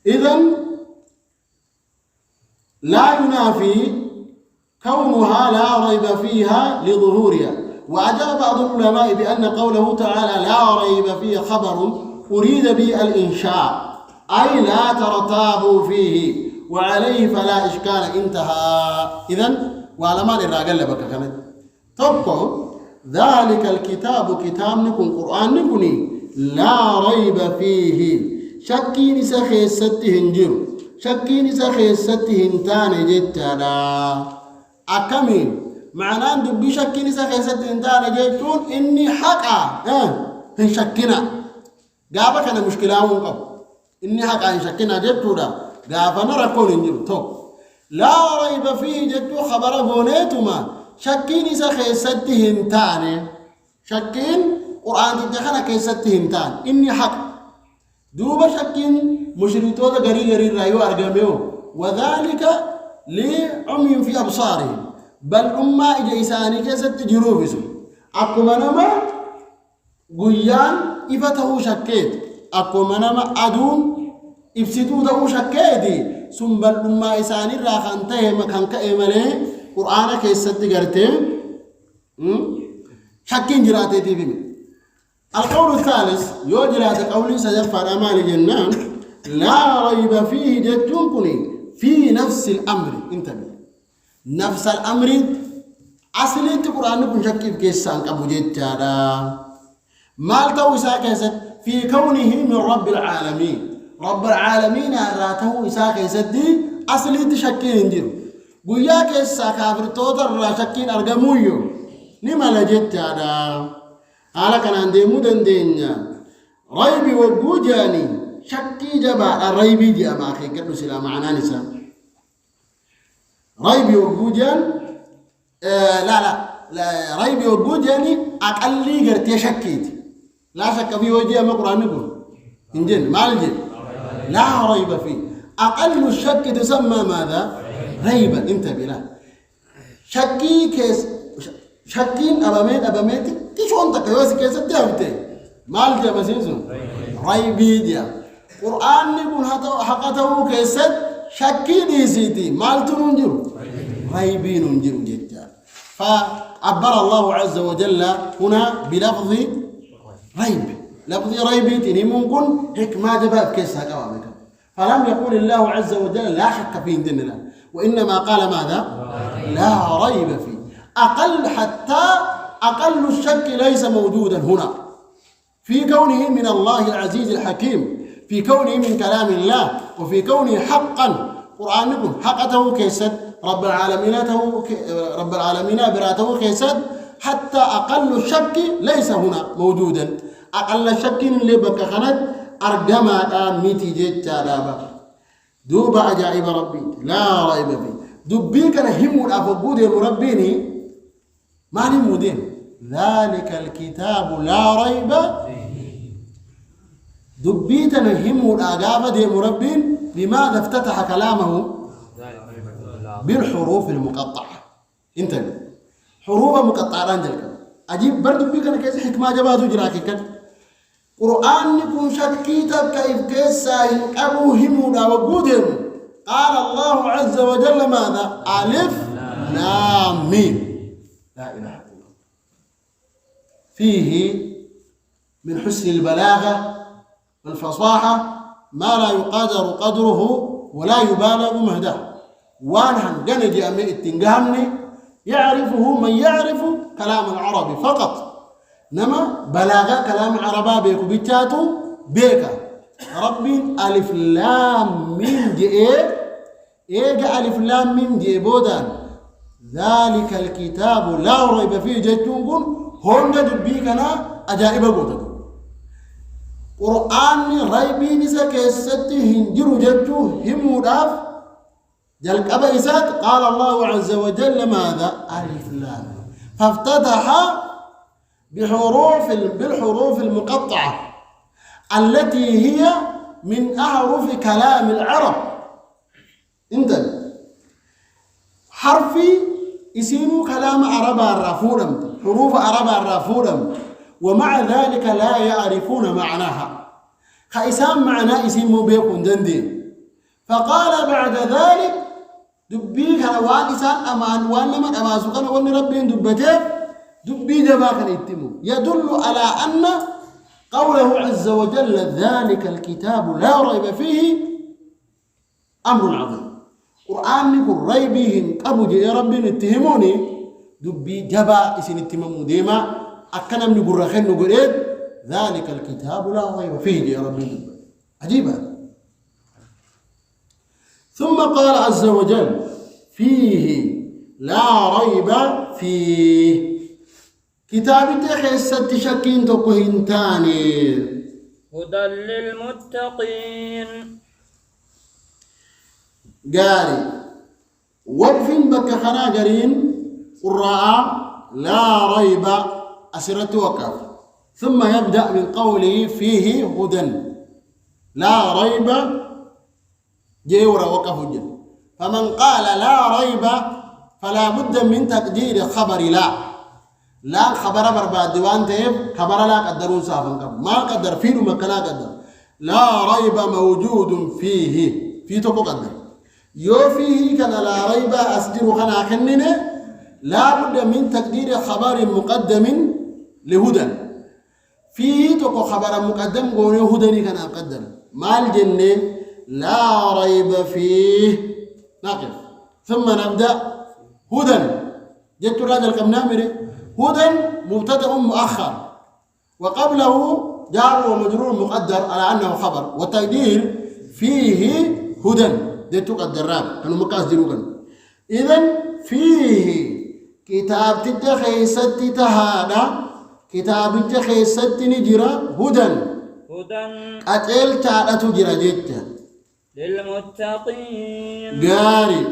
Speaker 2: إذن لا ينافي كونها لا ريب فيها لظهورها وأجاب بعض العلماء بأن قوله تعالى لا ريب فيه خبر أريد به الإنشاء أي لا ترتابوا فيه وعليه فلا إشكال انتهى إذن وعلماء الراجل بك كانت تبقى ذلك الكتاب كتاب نكون قرآن نكوني لا ريب فيه شكين سخيستهن جيرو شكين سخيستهن تاني جتنا أكمل معناه دبي شكين سخيستهن تاني جتون إني حقا هن شكنا قابا كان مشكلة ونقب إني حقا هن شكنا جتونا قابا نركون نجيرو تو لا ريب فيه جتو خبر بونيتما شكين سخيستهن تاني شكين قرآن تجخنا كيستهن تاني إني حقا دوبا شكين مشريتو دا غري رايو ارغاميو وذلك لعمي في ابصارهم بل اما اجيساني كست جروفس اكو منما غيان افتحوا شكيت اكو منما ادون ابسطوا دو شكيدي ثم بل اما اساني راخنته مكان كايمله قران كيست غرتي شكين جراتي دي بي القول الثالث يوجد هذا قولي سيفعل أمال جنان لا ريب فيه جتنكني في نفس الأمر انتبه نفس الأمر أصلي القرآن نكون شكيف كيسان أبو جتادا مالته إساكيست في كونه من رب العالمين رب العالمين أراته إساكيست دي أصلي تشكين جيرو قوياك إساكافر توتر شكين أرقمويو نما لجتادا على كان عندي مدن دينيا ريبي وجوجاني شكي جبا الريبي دي أما أخي كدو سلا معنا نسا ريبي وجوجان لا ريبي وجوجاني أقلي قرتي شكيت لا شك في وجه أما قرآن نقول إنجن ما الجن لا ريب فيه أقل الشك تسمى ماذا ريبا انتبه له شكي كيس شكين أباميت كيشون تكيوس كيسة تهبتي مال جا بسيسون ريبي ديا قرآن نقول حقته كيسة شكين يسيتي مال تنجر ريبي ننجر جدا فعبر الله عز وجل هنا بلفظ ريب لفظ ريبي تني ممكن هيك ما جبت كيسة كوامك فلم يقول الله عز وجل لا شك في ديننا وإنما قال ماذا لا ريب فيه أقل الشك ليس موجودا هنا في كونه من الله العزيز الحكيم في كونه من كلام الله وفي كونه حقا قرآن نقول حقته كيسد رب العالمين براته كيسد حتى أقل الشك ليس هنا موجودا أقل الشك اللي بك خند أرجما ميتي جيت دابا دوب عجائب ربي لا ريب فيه دبيك نهم الأفقود المربيني ما نمودين ذلك الكتاب لا ريب دبيت نهم الأجابة دي مربين لماذا افتتح كلامه بالحروف المقطعة انتبه حروف مقطعة رانجلك أجيب برضو بيك أنا كيس حكمة جبادو جراكي كد قرآن يكون شكيتك كيف كيسا أبوهم وقودهم قال الله عز وجل ماذا؟ ألف لام ميم لا إله إلا الله. فيه من حسن البلاغة والفصاحة ما لا يقدر قدره ولا يبالغ مهده. وانهم جنجي أمي التنجامني يعرفه من يعرف كلام العربي فقط، نما بلاغة كلام العربي بيكو بيتاتو بيكا ربي ألف لام ميم دي إيه ألف لام ميم دي بودان ذلك الكتاب لا ريب فيه جيتونكم هون دبيكنا أجائب بودان قرآن ريبي نسا كيستي هنجرو جتو همو داف جلق أبا إسات قال الله عز وجل ماذا؟ ألف لام فافتتح بالحروف المقطعة التي هي من أحرف كلام العرب. انت حرفي يسينو كلام عرب الرافورم حروف عرب الرافورم ومع ذلك لا يعرفون معناها خيسان معناه يسمو بيكون دندي. فقال بعد ذلك دبي كان وانسان أمان وانما أماسوكنا وان ربين دبته دبي جباكا يتمو يدل على أن قوله عز وجل ذلك الكتاب لا ريب فيه أمر عظيم. قرآن يقول ريبيهن أبو جي ربين اتهموني دبي جبا اسن اتمامو ديما أكنا من قرخين نقول ذلك الكتاب لا ريب فيه يا ربين دبي عجيبا. ثم قال عز وجل فيه لا ريب فيه كتاب تخيست شكين تقهن تاني
Speaker 1: هدى للمتقين.
Speaker 2: قاري وقفين بك خنا قرين قراء لا ريب أسرت وقف ثم يبدأ من قوله فيه هدى لا ريب جيورا وقف جن. فمن قال لا ريب فلا بد من تقدير خبر لا خبر برباد ديوان تيب خبر لا قدرون صافن ما قدر فيه مكلا قدر لا ريب موجود فيه تكو قدر يو فيه كان لا ريب أسجر خنا كننه لا بد من تقدير خبر مقدم لهدى فيه تكو خبر مقدم قولي هدى كان قدر ما الجنة لا ريب فيه نقف ثم نبدأ هدى جدت الرجل كم نامره هدى مبتدأ مؤخر وقبله جار ومجرور مقدر على أنه خبر وتقدير فيه هدى دي تقدران كانوا مقاس ديروغن. إذن فيه كتاب تتخيست تهادا كتاب تتخيست نجرى هدى قتل تعالى تجرى جدا
Speaker 1: للمتقين
Speaker 2: قاري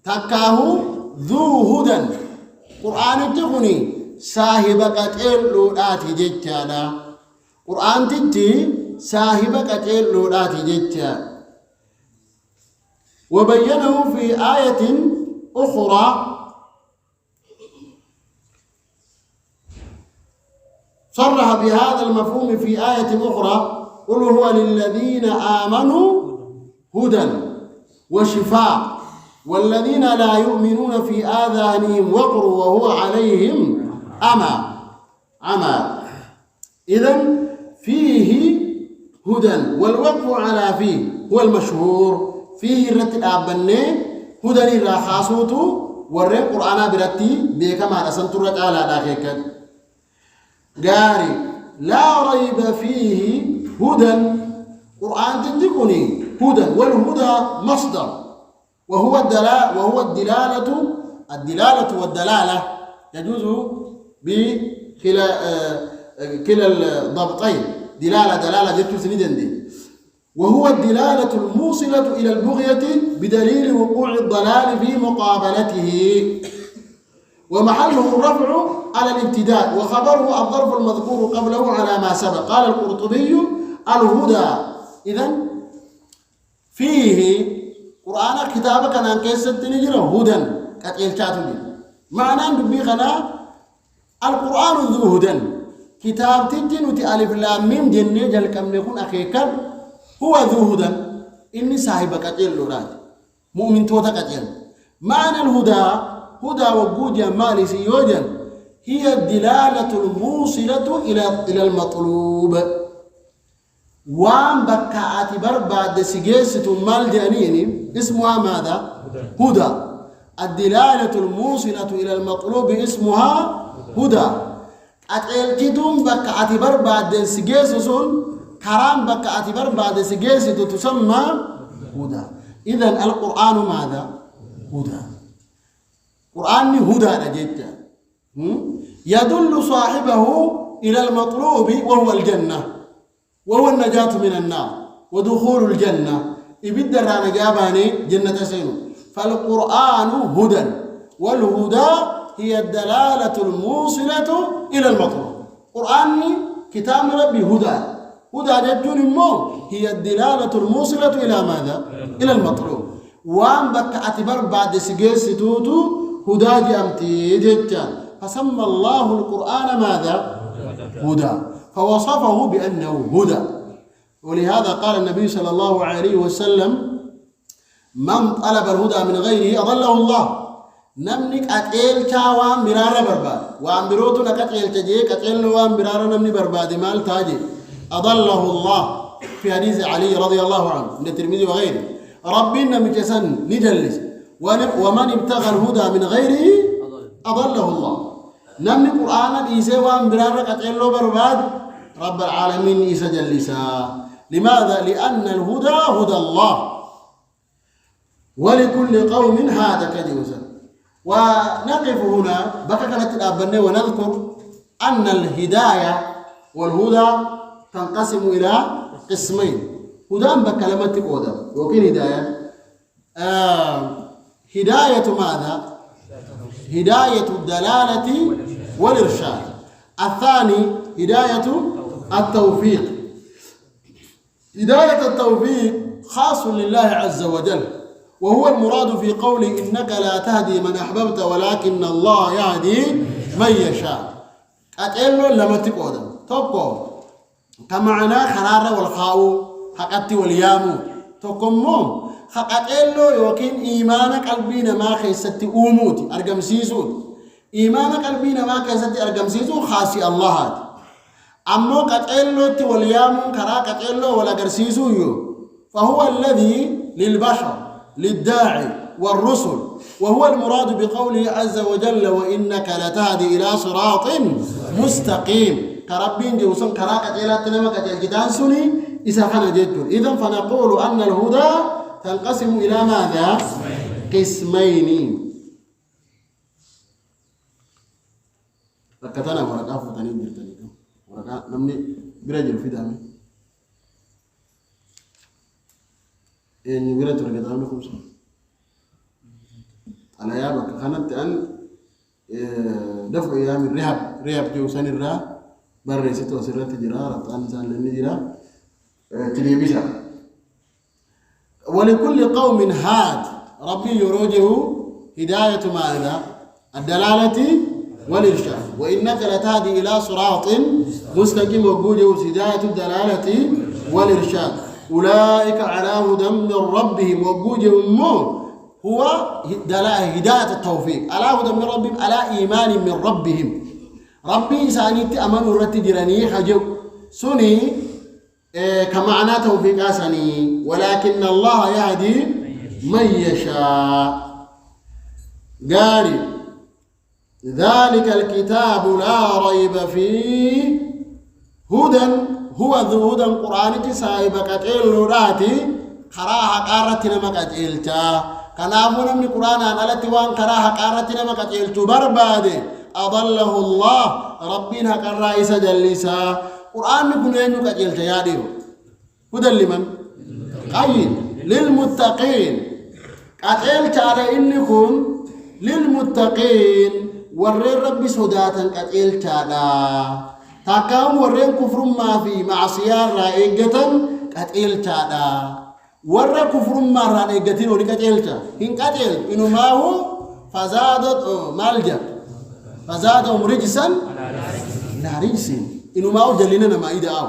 Speaker 2: تكاه ذو هدى قرآن تغني صاحب قتل لولاتي جدا قرآن تتي صاحب قتل لولاتي جدا. وبينه في آية أخرى صرح بهذا المفهوم في آية أخرى قل هو للذين آمنوا هدى وشفاء والذين لا يؤمنون في آذانهم وقر وهو عليهم عمى. إذن فيه هدى والوقف على فيه هو المشهور فيه الرتل أبنى هدى الرخاصوت ورّي قرآن برتي بكما أسنترت على داخلك قاري لا ريب فيه هدى قرآن تدقني هدى والهدى مصدر وهو الدلالة والدلالة يجوز بكلا الضبطين دلالة جبت سندن دي وهو الدلالة الموصلة إلى البغية بدليل وقوع الضلال في مقابلته ومحله الرفع على الابتداء وخبره الظرف المذكور قبله على ما سبق. قال القرطبي الهدى إذن فيه قرآن كتابك أن كيست نجرى هدى كتيل شاتو معنى نبي خنا القرآن ذو هدى كتاب تجنوتي ألف لام ميم جنة جل كم يكون أخيكا هو ذو هدى إني صاحبك أجل لورات مؤمن توتك أجل معنى الهدى هدى وجود يا مالي سيوجا هي الدلالة الموصلة إلى المطلوب وان بكعات برباد سجيسة مال جانيني اسمها ماذا؟ هدى الدلالة الموصلة إلى المطلوب اسمها هدى أتلتم بكعات برباد سجيسة كرام بكعات برباد سجيسة تسمى هدى إذن القرآن ماذا؟ هدى قرآن هدى نجد يدل صاحبه إلى المطلوب وهو الجنة وهو النجاة من النار ودخول الجنة إبدر أنا جاباني جنة سينو فالقرآن هدى والهدى هي الدلالة الموصلة إلى المطلوب قرآن كتاب ربي هدى هدى جدون مو هي الدلالة الموصلة إلى ماذا؟ إلى المطلوب وان بك اعتبر بعد سجيس توتو هدى جامتي جدا فسمى الله القرآن ماذا؟ هدى فوصفه بأنه هدى ولهذا قال النبي صلى الله عليه وسلم من طلب الهدى من غيره أضله الله نمنك أتيل وان برار برباد وان بروتو نكتيل تجي كتيل وان برار نمني برباد مال تاجي أضله الله في حديث علي رضي الله عنه من الترمذي وغيره ربنا مجسن نجلس ومن ابتغى الهدى من غيره أضله الله نمني قرآن إيسا وان برار كتيل برباد رب العالمين إيسا جلسا لماذا؟ لأن الهدى هدى الله ولكل قوم هذا كجوزا ونقف هنا بقى كانت الأبنة ونذكر أن الهداية والهدى تنقسم إلى قسمين هدى بكلمة قودة وكين هداية هداية ماذا؟ هداية الدلالة والإرشاد الثاني هداية التوفيق هداية التوفيق خاص لله عز وجل وهو المراد في قوله إنك لا تهدي من أحببت ولكن الله يهدي من يشاء أتقلوا لما تقودم تقوم كمعنى خرار والخاو حقت واليام تقومون حقتقلوا يوكين إيمان قلبنا ما خيست أموت أرقم سيزون إيمان قلبنا ما خيست أرقم سيزون خاصي الله هذا أما قتقلوا واليام كرا قتقلوا ولا قرسيزون فهو الذي للبشر للداعي والرسل وهو المراد بقوله عز وجل وإنك لتهدي إلى صراط مستقيم كربين جوسن كراكة إلى تنمكة الجدان سني إذا كان جد إذن فنقول أن الهدى تنقسم إلى ماذا؟ قسمين ركتنا ورقاء فتنين جلتني ورقاء نمني برجل في دامي إن يقولون ترى كذا منكم صار على يابك خنت أن دفع أيام الرهاب جوسان الرهاب بريست وسرت جرار طعن سان للنجرة تليبيسا ولكل قوم هاد ربي يروجه هداية ماذا؟ الدلالة والإرشاد وإنك لتهدي إلى صراط مستقيم وجوده هداية الدلالة والإرشاد أولئك على هدى من ربهم وجوجهم هو هداية التوفيق على هدى من ربهم على إيمان من ربهم ربي سانيت أمن رتجرني حجو سني كمعنى توفيق سني ولكن الله يهدي من يشاء قال ذلك الكتاب لا ريب فيه هدى هو ذو هدى القرآن تسايبك تلوراتي خراها قارتنا مكتلتا كنافنا من القرآن أنا لتوان خراها قارتنا مكتلتو بربادي أضله الله ربنا كالرئيس جلسا قرآن نكون ينو كتلتا يا ديو هدى لمن؟ قيد للمتقين كتلتا على إنكم للمتقين ورّي ربي سوداتا كتلتا لا تاكام ورّين كفر ما في معصية رائقة كتلتا لا ورّا كفر ما رائقة ولكتلتا إن كتل إنه ما هو فزادت ملجأ فزادهم رجسا لا رجس إنه ما أجلنا ما إيدا أو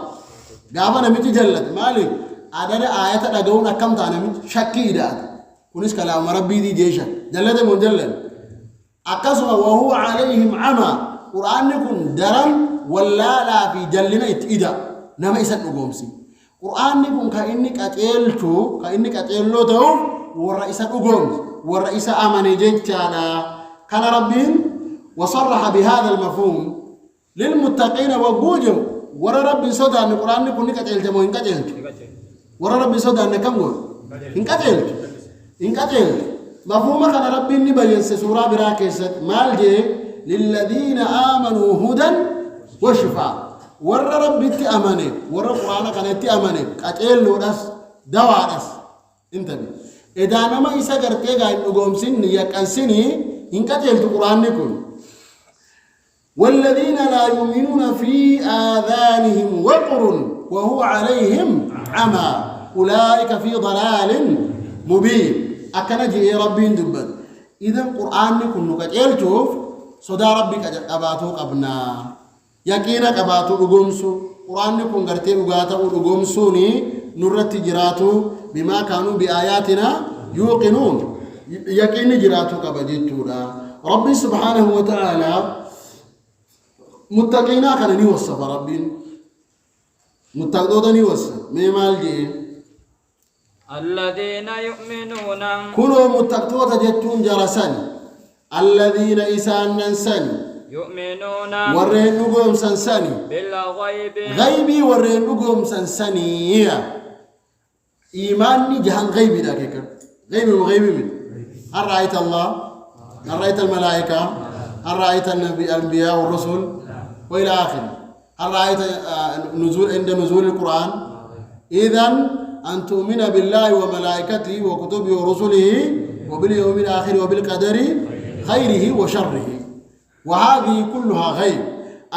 Speaker 2: قابنا متي جلت مالي أدري آيات أدعونا كم تانا مت شكي إيدا كونس كلام ربي دي جيشة جلت من جلت أكسر وهو عليهم عمى قرآن يكون درم ولا لا في جلنا إيدا نما إسات نقومسي قرآن يكون كأنك أتيلو تو والرئيس أقوم والرئيس أمني جنتانا كان ربين وصرح بهذا المفهوم للمتقين وجوجم ورا ربي صدى أن القرآن يكون نكتيل تمو إنكتيل ورا ربي صدى أن كم قول إنكتيل مفهوم كان ربي نبين سورة براكسة مالجي للذين آمنوا هدى وشفاء ورا ربي تأمني ورا القرآن كان تأمني كتيل لورس دوارس انتبه إذا نما إسا قرتيغا إنقوم سني يكأسني إنكتيل القرآن يكون والذين لا يؤمنون في آذانهم وقر وهو عليهم عمى أولئك في ضلال مبين أكنجي ربي دبت إذا القرآن يكون نكتيل شوف صدا ربك أباتو قبنا يكينك أباتو أقومسو قرآن يكون قرتيغ أغاتو أقومسوني نرت جراتو بما كانوا بآياتنا يوقنون يكين جراتو كبجتونا ربي سبحانه وتعالى متقينا كان نيوصف ربي متقدودا نيوصف ميمال جي
Speaker 1: الذين يؤمنون
Speaker 2: كنوا متقدودا جتون جرسان الذين إسان ننسان
Speaker 1: يؤمنون
Speaker 2: ورين نقوم سنساني
Speaker 1: بالغيب
Speaker 2: غيبي ورين نقوم سنساني إيماني جهان غيبي ذاك غيبي وغيبي من هل رأيت الله هل رأيت الملائكة هل رأيت الأنبياء والرسل وإلى آخره هل رأيت نزول عند نزول القرآن إذن أن تؤمن بالله وملائكته وكتبه ورسله وباليوم الآخر وبالقدر خيره وشره وهذه كلها غيب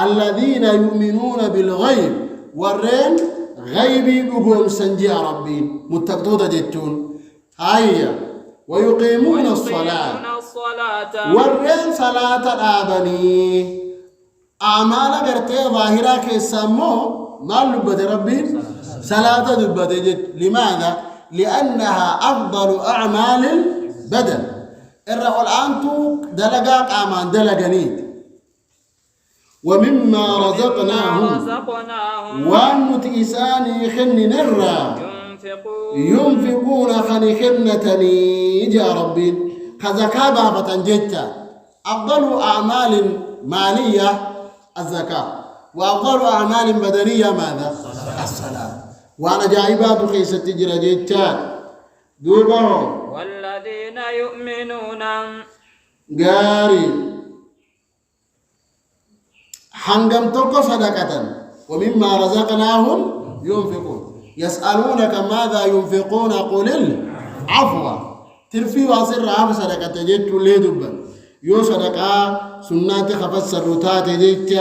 Speaker 2: الذين يؤمنون بالغيب والرين غيبي بقوم سنجي ربي متقدودة جتون هيا ويقيمون الصلاة والرين صلاة الآبني أعمال قرتي ظاهرة كيسمو ما لبت ربي صلاة دبت جت لماذا؟ لأنها أفضل أعمال البدن الرأول أنتو دلقاك أعمال دلقنيت ومما رزقناهم والمتئساني خن نرى ينفقون خن خنتني جاء ربي كزكاة بابة جتا أفضل أعمال مالية الزكاة وأفضل أعمال بدنية ماذا؟ الصلاة وأنا جايبات خيسة تجرى جتا دوبهم
Speaker 1: والذين يؤمنون
Speaker 2: قاري حنقم تلقى صدقة ومما رزقناهم ينفقون يسألونك ماذا ينفقون قل العفو ترفي واصر عفو صدقة جيت لي دبا يو صدقة سنات خفت سرطات جيت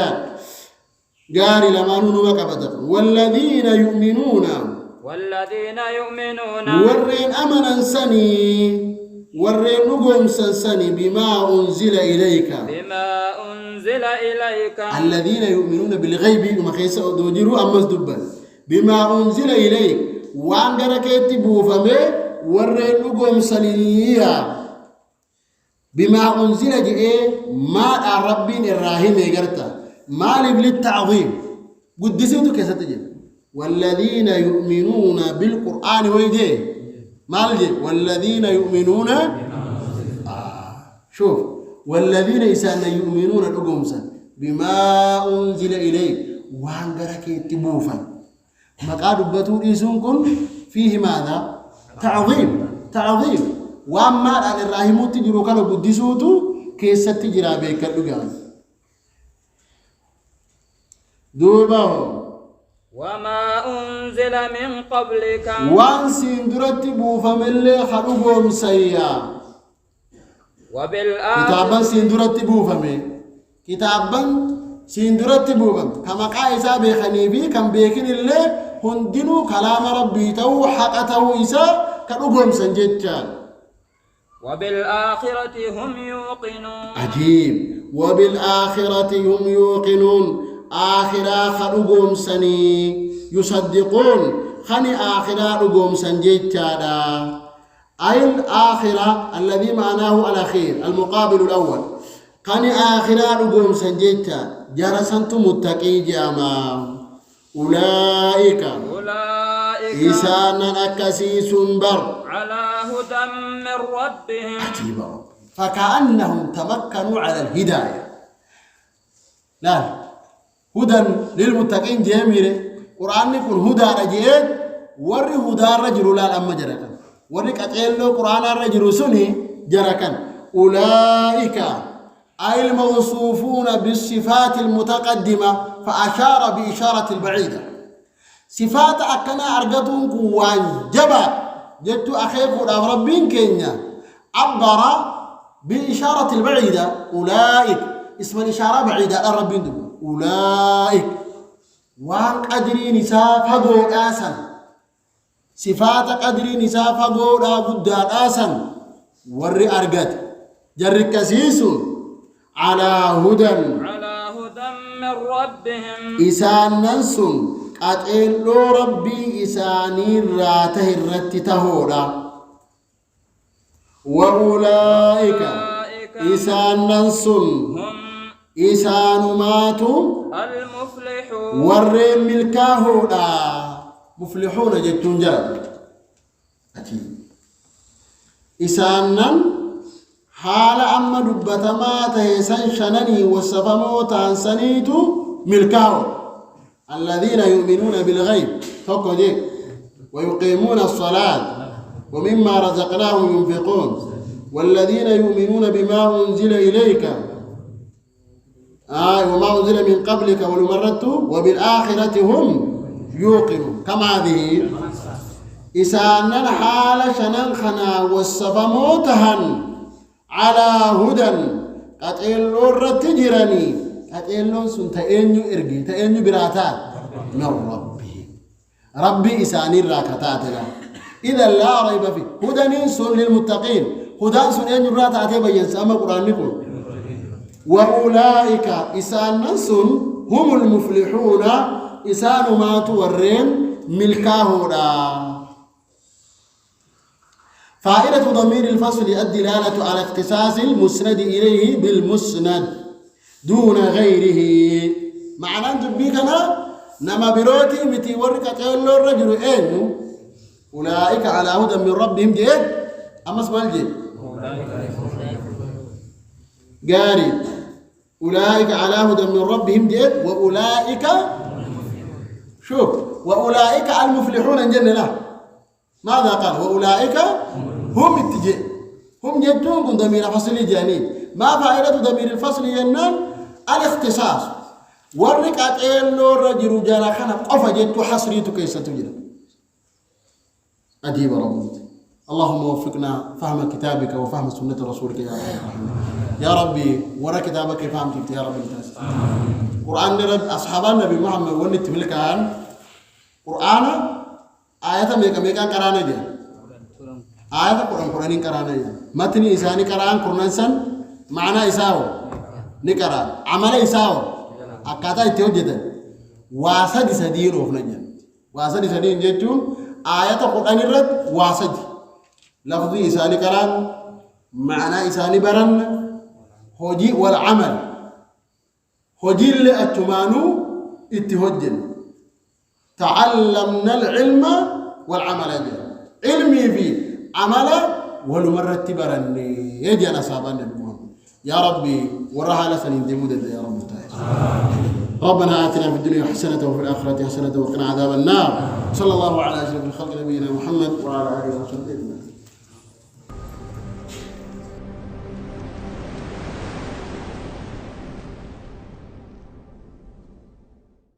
Speaker 2: قاري لما ننوك بدر والذين يؤمنون ورين أمنا سني ورين نقوم سنسني بما أنزل إليك الذين يؤمنون بالغيب وما خيسا دوجروا أمس دبا بما أنزل إليك وان دركت بوفمي ورين نقوم سنيا بما أنزل جئ ما ربين الراهيم يقرتا ما للتعظيم قدسيتو كيسا تجيب والذين يؤمنون بالقرآن ويديه مالجي والذين يؤمنون شوف والذين يسألنا يؤمنون الأقومسا بما أنزل إليك وانقرك يتبوفا مقاد بطول إيسونكم فيه ماذا؟ تعظيم وأما أن الراهمون تجروا كانوا قدسوتو كيسا تجرى بيك الأقام دوبهم
Speaker 1: وما أنزل من قبلك
Speaker 2: وان سندرت بوفم اللي خلقهم سيا كتابا سندرت بوفم كتابا سندرت بوفم كما قايسا بخنيبي كم بيكن اللي هندنو كلام ربي تو حقته إسا خلقهم سنجتان
Speaker 1: وبالآخرة هم يوقنون
Speaker 2: عجيب وبالآخرة هم يوقنون آخرا خلقهم سني يصدقون خني آخرا رقوم سنجيتشادا أي الآخرة الذي معناه الأخير المقابل الأول خني آخرا رقوم سنجيتشا جرسنت متقي جاما أولئك إسانا أكسيس بر
Speaker 1: على هدى من ربهم
Speaker 2: عجيبا فكأنهم تمكنوا على الهداية لا هدى للمتقين جميلة قرآن يكون هدى رجيت وري هدى الرجل لا الأم جركا وري كتقول له قرآن الرجل سني جركا أولئك أي الموصوفون بالصفات المتقدمة فأشار بإشارة البعيدة صفات أكنا أرجتهم كوان جبا جدت أخيك ربين كينيا عبر بإشارة البعيدة أولئك اسم الإشارة بعيدة الربين دو أولئك وان قدري نساء فقود آسن صفات قدري نساء فقود آبدان آسن ور أرقد جرك سيسون على هدى
Speaker 1: من ربهم
Speaker 2: إسان ننسون قاتل لو ربي إساني راته الرت تهودا وأولئك إسان ننسون إسان ماتوا
Speaker 1: المفلحون
Speaker 2: ورين ملكاهودا مفلحون جتون جاد أكيد إسانن حال أما دبتما تهسن شنني والسفمو تانسنيتو ملكاهو الذين يؤمنون بالغيب فوق دي ويقيمون الصلاة ومما رزقناهم ينفقون والذين يؤمنون بما أنزل إليك وما أنزل من قبلك والمرت وبالآخرة هم يوقنون كما هذه إسانا حال شنن خنا والسفموتهن على هدى قتلوا الرتجرني قتلوا سنتأنيو إرقي تأنيو براتات من ربي إساني الراكتات إذا لا ريب فيه هدى سن للمتقين هدى سن أنيو براتات يبين سأما قرآن نقول وأولئك إسان سن هم المفلحون إسان ما تورين ملكاهودا فائدة ضمير الفصل الدلالة على اختصاص المسند إليه بالمسند دون غيره معنى جبيكنا نما بروتي متي ورقة قيلو الرجل أين أولئك على هدى من ربهم جيد أما اسم الجيد قاري أولئك على هدى من ربهم جيد وأولئك شوف وأولئك المفلحون الجنة له ماذا قال وأولئك هم التجي هم جدون ضمير فصل جانين ما فائدة ضمير الفصل ينال الاختصاص ورك أتقل الرجل جالا خنا قفا جدت حصريتك كيسا تجد أجيب ربك اللهم وفقنا فهم كتابك وفهم سنة رسولك يا رب يا ربي ورا كتابك فهم كيف يا رب قرآن رب أصحاب النبي محمد ونت ملكان قرآن آيات ميكا قرانا دي آيات قرآن قرانا دي متن إساني قرآن قرآن سن معنى إساو نقرأ عمل إساو أكاتا يتوجد واسد سدير وفنجا واسد سدير جتون آيات قرآن الرد واسد لفظ إساني قرآن معنى إساني برن هجي والعمل هجي اللي أتمانو اتهجن تعلمنا العلم والعمل علمي فيه عمله ولمرة برني يجي أنا صابنا بمهم يا ربي وراها لسنين دمود يا رب تعالى ربنا آتنا في الدنيا حسنة وفي الآخرة حسنة وقنا عذاب النار صلى الله على أشرف الخلق نبينا محمد وعلى آله وصحبه